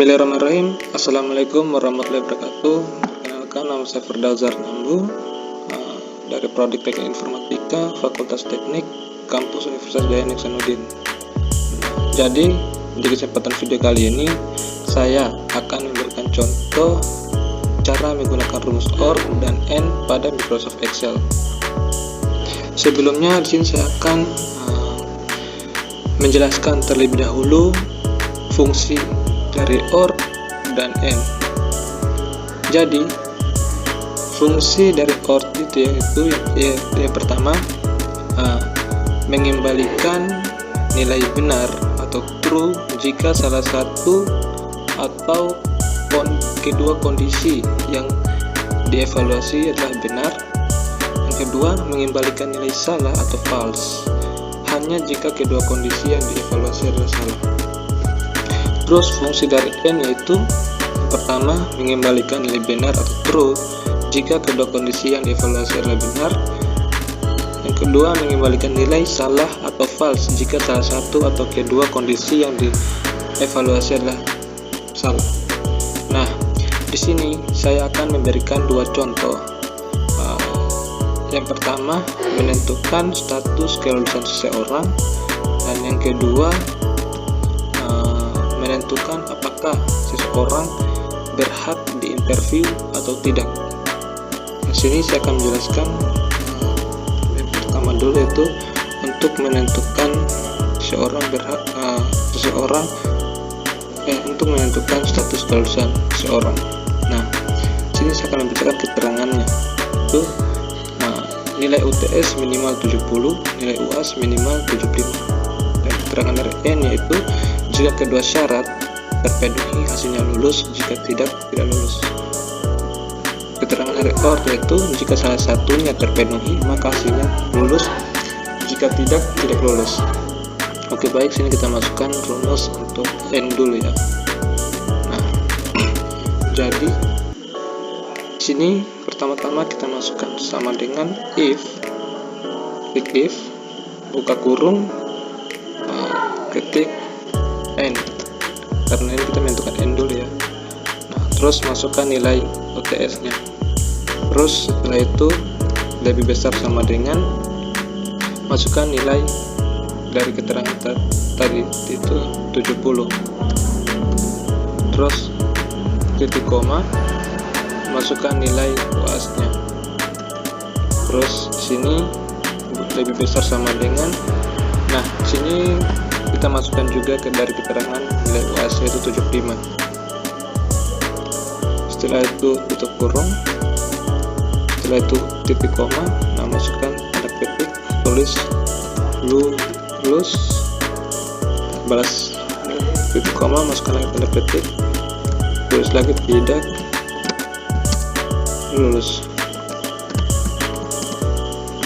Bismillahirrahmanirrahim. Assalamualaikum warahmatullahi wabarakatuh. Perkenalkan, nama saya Firdausyar Nambu dari Prodi Teknik Informatika Fakultas Teknik Kampus Universitas Daya Niksanuddin. Jadi di kesempatan video kali ini saya akan memberikan contoh cara menggunakan rumus OR dan AND pada Microsoft Excel. Sebelumnya di sini saya akan menjelaskan terlebih dahulu fungsi dari OR dan AND. Jadi fungsi dari OR itu yaitu yang pertama mengembalikan nilai benar atau true jika salah satu atau kedua kondisi yang dievaluasi adalah benar. Yang kedua, mengembalikan nilai salah atau false hanya jika kedua kondisi yang dievaluasi adalah salah. Terus fungsi dari AND yaitu pertama mengembalikan nilai benar atau true jika kedua kondisi yang dievaluasi adalah benar. Yang kedua, mengembalikan nilai salah atau false jika salah satu atau kedua kondisi yang dievaluasi adalah salah. Nah, di sini saya akan memberikan dua contoh. Yang pertama, menentukan status kelulusan seseorang, dan yang kedua, menentukan apakah seseorang berhak diinterview atau tidak. Di sini saya akan menjelaskan yang pertama dulu, yaitu untuk menentukan untuk menentukan status kelulusan seseorang. Nah, di sini saya akan membacakan keterangannya. Itu nilai UTS minimal 70, nilai UAS minimal 75. Dan keterangan dari AND yaitu jika kedua syarat terpenuhi hasilnya lulus, jika tidak lulus. Keterangan dari OR yaitu jika salah satunya terpenuhi maka hasilnya lulus, jika tidak lulus. Oke, baik, sini kita masukkan rumus untuk AND dulu ya. Nah, jadi sini pertama-tama kita masukkan sama dengan if buka kurung ketik AND, karena ini kita menentukan AND dulu ya. Nah, terus masukkan nilai UTS nya, terus setelah itu lebih besar sama dengan masukkan nilai dari keterangan tadi itu 70, terus titik koma, masukkan nilai UAS nya, terus sini lebih besar sama dengan, nah sini kita masukkan juga dari keterangan nilai UAS yaitu 75. Setelah itu tutup kurung, setelah itu titik koma, nah masukkan tanda petik, tulis lulus, balas titik koma, masukkan lagi tanda petik, tulis lagi tidak lulus,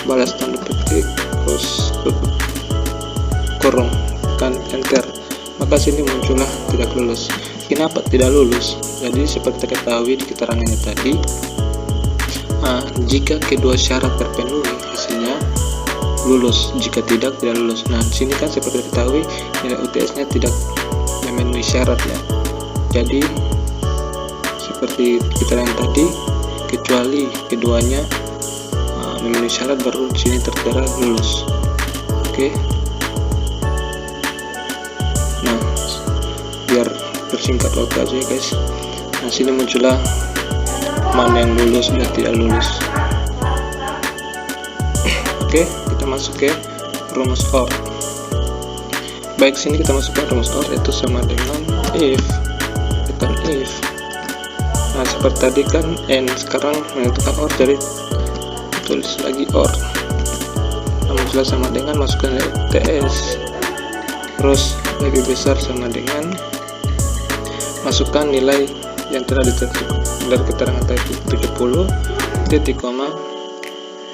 balas tanda petik, terus tutup kurung, tekan enter, maka sini muncullah tidak lulus. Kenapa tidak lulus? Jadi seperti kita ketahui di keterangannya tadi, jika kedua syarat terpenuhi hasilnya lulus, jika tidak lulus. Nah, di sini kan seperti diketahui nilai UTS-nya tidak memenuhi syarat ya. Jadi seperti keterangan tadi, kecuali keduanya memenuhi syarat baru di sini tertera lulus. Oke. Nah, biar bersingkat waktu aja ya guys. Nah, sini muncullah mana yang lulus dan tidak lulus. Oke, kita masuk ke rumus OR. Baik, sini kita masukkan rumus OR itu sama dengan if. Nah, seperti tadi kan AND, sekarang menentukan OR, jadi tulis lagi OR. Nah, muncullah sama dengan masukkan nilai UTS, terus lebih besar sama dengan masukkan nilai yang telah ditentukan dari keterangan tadi 70, titik koma,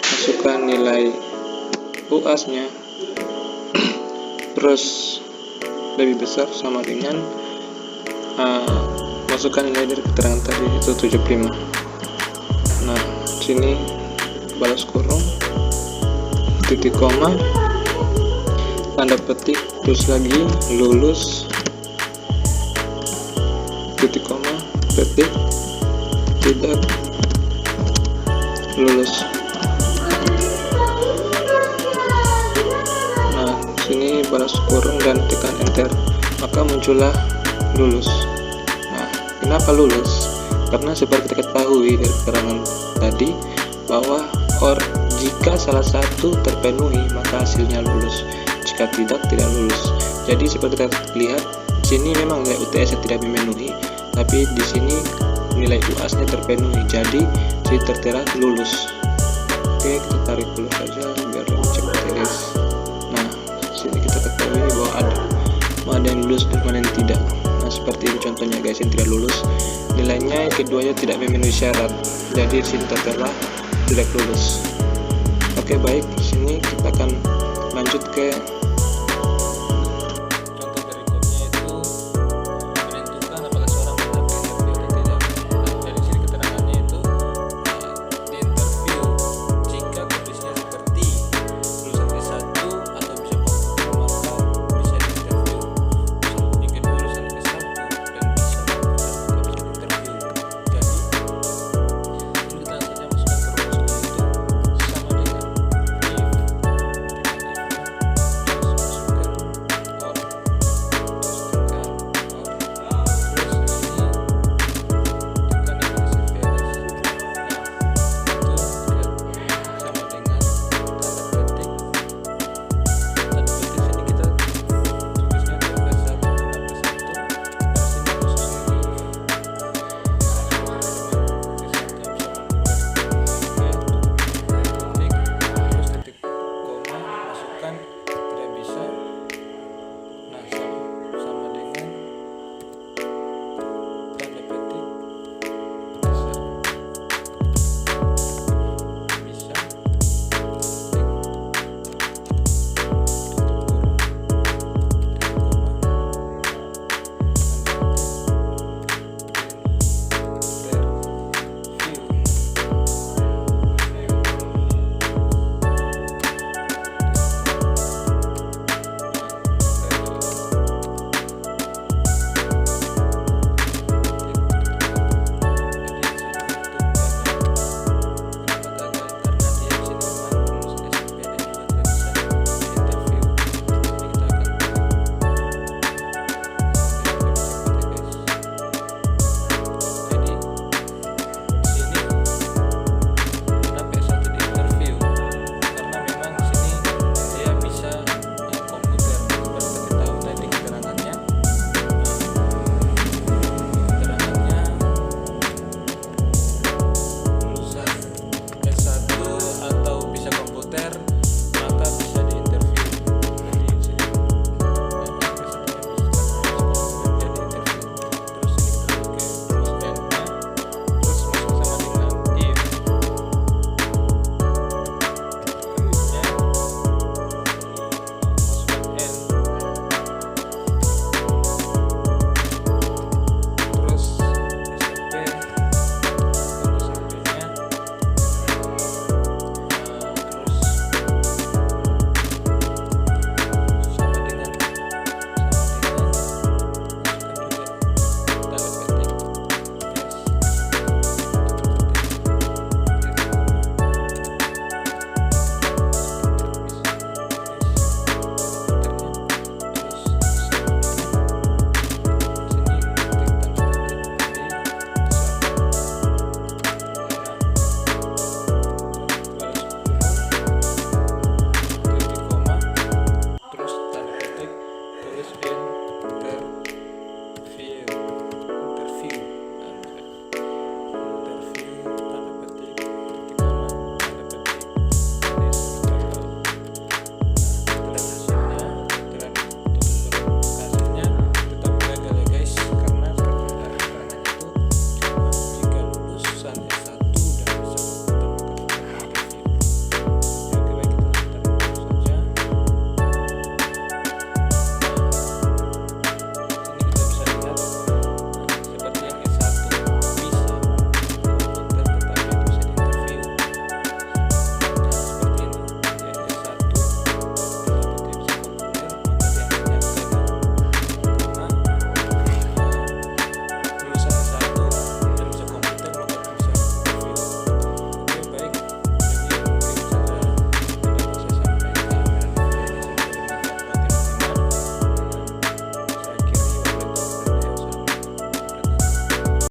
masukkan nilai UAS nya, terus lebih besar sama dengan masukkan nilai dari keterangan tadi itu 75. Nah, sini balas kurung, titik koma, tanda petik, terus lagi lulus, titik koma, ketik, tidak lulus. Nah, sini balas kurung dan tekan enter, maka muncullah lulus. Nah, kenapa lulus? Karena seperti kita ketahui dari keterangan tadi bahwa jika salah satu terpenuhi maka hasilnya lulus, jika tidak lulus. Jadi seperti kita lihat sini memang nilai UTS tidak memenuhi, tapi di sini nilai UAS-nya terpenuhi, jadi sini tertera lulus. Oke, kita tarik dulu saja biar lebih cepat ya guys. Nah, sini kita ketahui bahwa ada yang lulus dan mana yang tidak. Nah, seperti ini contohnya guys, yang tidak lulus nilainya yang keduanya tidak memenuhi syarat, jadi sini tertera tidak lulus. Oke, baik, sini kita akan lanjut ke